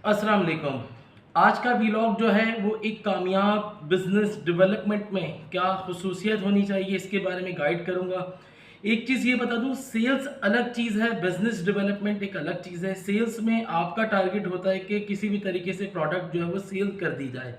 अस्सलाम वालेकुम। आज का व्लॉग जो है वो एक कामयाब बिजनेस डेवलपमेंट में क्या खसूसियत होनी चाहिए इसके बारे में गाइड करूंगा। एक चीज़ ये बता दूं, सेल्स अलग चीज़ है, बिजनेस डेवलपमेंट एक अलग चीज़ है। सेल्स में आपका टारगेट होता है कि किसी भी तरीके से प्रोडक्ट जो है वो सेल कर दी जाए,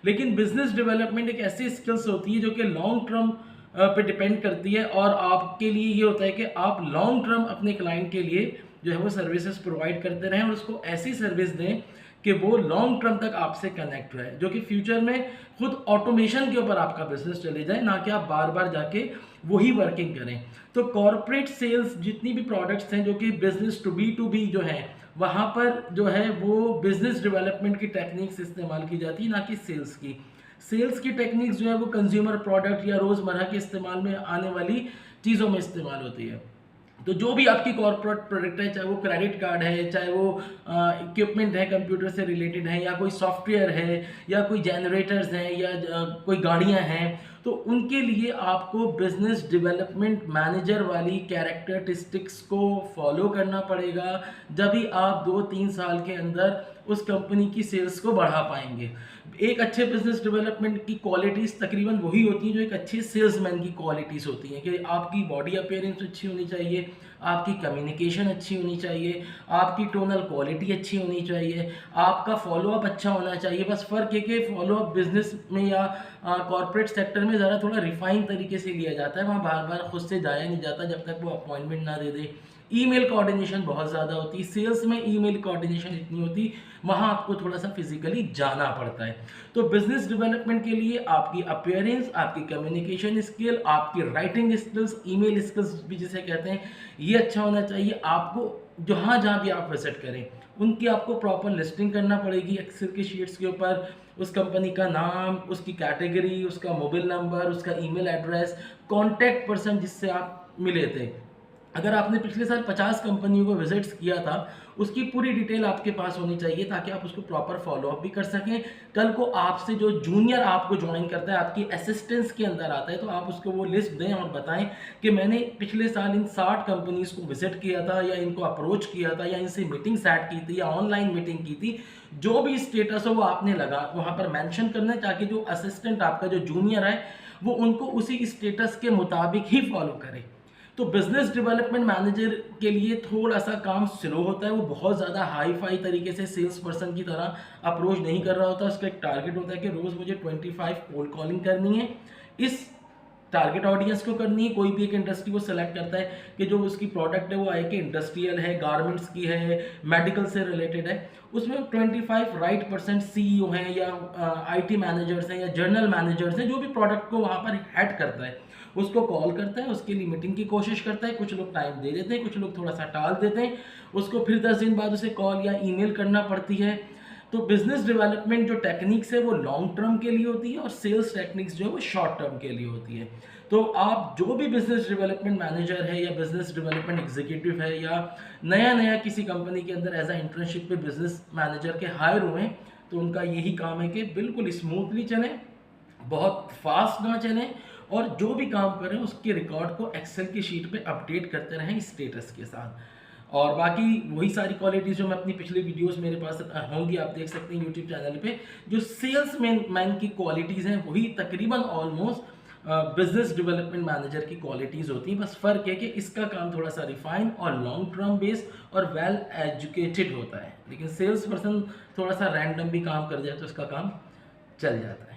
लेकिन बिजनेस डेवलपमेंट एक ऐसी स्किल्स होती है जो कि लॉन्ग टर्म पे डिपेंड करती है, और आपके लिए ये होता है कि आप लॉन्ग टर्म अपने क्लाइंट के लिए जो है वो सर्विसेज प्रोवाइड करते रहें और उसको ऐसी सर्विस दें कि वो लॉन्ग टर्म तक आपसे कनेक्ट रहे, जो कि फ्यूचर में खुद ऑटोमेशन के ऊपर आपका बिजनेस चले जाए, ना कि आप बार बार जाके वही वर्किंग करें। तो कॉरपोरेट सेल्स जितनी भी प्रोडक्ट्स हैं जो कि बिजनेस टू बी जो है, वहाँ पर जो है वो बिजनेस डेवलपमेंट की टेक्निक्स इस्तेमाल की जाती है, ना कि सेल्स की। सेल्स की टेक्निक्स जो है वो कंज्यूमर प्रोडक्ट या रोज़मर्रा के इस्तेमाल में आने वाली चीज़ों में इस्तेमाल होती है। तो जो भी आपकी कॉर्पोरेट प्रोडक्ट है, चाहे वो क्रेडिट कार्ड है, चाहे वो इक्विपमेंट है कंप्यूटर से रिलेटेड है, या कोई सॉफ्टवेयर है, या कोई जनरेटर्स हैं, या कोई गाड़ियां हैं, तो उनके लिए आपको बिजनेस डेवलपमेंट मैनेजर वाली कैरेक्टरिस्टिक्स को फॉलो करना पड़ेगा। जब भी आप 2-3 साल के अंदर उस कंपनी की सेल्स को बढ़ा पाएंगे। एक अच्छे बिजनेस डेवलपमेंट की क्वालिटीज़ तकरीबन वही होती हैं जो एक अच्छे सेल्समैन की क्वालिटीज़ होती हैं, कि आपकी बॉडी अपीयरेंस अच्छी होनी चाहिए, आपकी कम्युनिकेशन अच्छी होनी चाहिए, आपकी टोनल क्वालिटी अच्छी होनी चाहिए, आपका फॉलोअप अच्छा होना चाहिए। बस फ़र्क है कि फॉलोअप बिजनेस में या कॉर्पोरेट सेक्टर में ज़रा थोड़ा रिफाइन तरीके से लिया जाता है, वहाँ बार बार खुद से जाया नहीं जाता जब तक वो अपॉइंटमेंट ना दे दे। ईमेल कोऑर्डिनेशन बहुत ज़्यादा होती है सेल्स में, ईमेल कोऑर्डिनेशन इतनी होती, वहाँ आपको थोड़ा सा फिजिकली जाना पड़ता है। तो बिजनेस डेवलपमेंट के लिए आपकी अपीयरेंस, आपकी कम्युनिकेशन स्किल, आपकी राइटिंग स्किल्स, ईमेल स्किल्स भी जिसे कहते हैं, ये अच्छा होना चाहिए। आपको जहाँ जहाँ भी आप विजिट करें उनकी आपको प्रॉपर लिस्टिंग करना पड़ेगी एक्सेल की शीट्स के ऊपर, उस कंपनी का नाम, उसकी कैटेगरी, उसका मोबाइल नंबर, उसका ईमेल एड्रेस, कॉन्टैक्ट पर्सन जिससे आप मिले थे। अगर आपने पिछले साल 50 कंपनियों को विजिट्स किया था, उसकी पूरी डिटेल आपके पास होनी चाहिए ताकि आप उसको प्रॉपर फॉलो अप भी कर सकें। कल को आपसे जो जूनियर आपको ज्वाइन करता है, आपकी असिस्टेंस के अंदर आता है, तो आप उसको वो लिस्ट दें और बताएं कि मैंने पिछले साल इन 60 कंपनीज को विजिट किया था, या इनको अप्रोच किया था, या इनसे मीटिंग सेट की थी, या ऑनलाइन मीटिंग की थी। जो भी स्टेटस हो वो आपने लगा वहाँ पर मैंशन करना है, ताकि जो असिस्टेंट आपका जो जूनियर है वो उनको उसी स्टेटस के मुताबिक ही फॉलो करे। तो बिजनेस डेवलपमेंट मैनेजर के लिए थोड़ा सा काम स्लो होता है, वो बहुत ज़्यादा हाई फाई तरीके से सेल्स पर्सन की तरह अप्रोच नहीं कर रहा होता। उसका एक टारगेट होता है कि रोज़ मुझे 25 कोल्ड कॉलिंग करनी है, इस टारगेट ऑडियंस को करनी है। कोई भी एक इंडस्ट्री को सेलेक्ट करता है कि जो उसकी प्रोडक्ट है वो आए कि इंडस्ट्रियल है, गारमेंट्स की है, मेडिकल से रिलेटेड है, उसमें 25 राइट परसेंट सीईओ हैं, या आईटी मैनेजर्स हैं, या जर्नल मैनेजर्स हैं, जो भी प्रोडक्ट को वहाँ पर हेड करता है उसको कॉल करता है, उसके लिए मीटिंग की कोशिश करता है। कुछ लोग टाइम दे देते हैं, कुछ लोग थोड़ा सा टाल देते हैं, उसको फिर 10 दिन बाद उसे कॉल या ईमेल करना पड़ती है। तो बिजनेस डेवलपमेंट जो टेक्निक्स है वो लॉन्ग टर्म के लिए होती है, और सेल्स टेक्निक्स जो है वो शॉर्ट टर्म के लिए होती है। तो आप जो भी बिजनेस डेवलपमेंट मैनेजर है, या बिजनेस डेवलपमेंट एग्जीक्यूटिव है, या नया नया किसी कंपनी के अंदर एज अ इंटर्नशिप पे बिजनेस मैनेजर के हायर हुए हैं, तो उनका यही काम है कि बिल्कुल स्मूथली चलें, बहुत फास्ट ना चलें, और जो भी काम करें उसके रिकॉर्ड को एक्सेल की शीट पे अपडेट करते रहें स्टेटस के साथ। और बाकी वही सारी क्वालिटीज़ जो मैं अपनी पिछली वीडियोस मेरे पास होंगी, आप देख सकते हैं यूट्यूब चैनल पे। जो सेल्स मैन की क्वालिटीज़ हैं वही तकरीबन ऑलमोस्ट बिजनेस डेवलपमेंट मैनेजर की क्वालिटीज़ होती हैं। बस फ़र्क है कि इसका काम थोड़ा सा रिफाइन और लॉन्ग टर्म बेस्ड और वेल एजुकेटेड होता है, लेकिन सेल्स पर्सन थोड़ा सा रैंडम भी काम कर जाए तो उसका काम चल जाता है।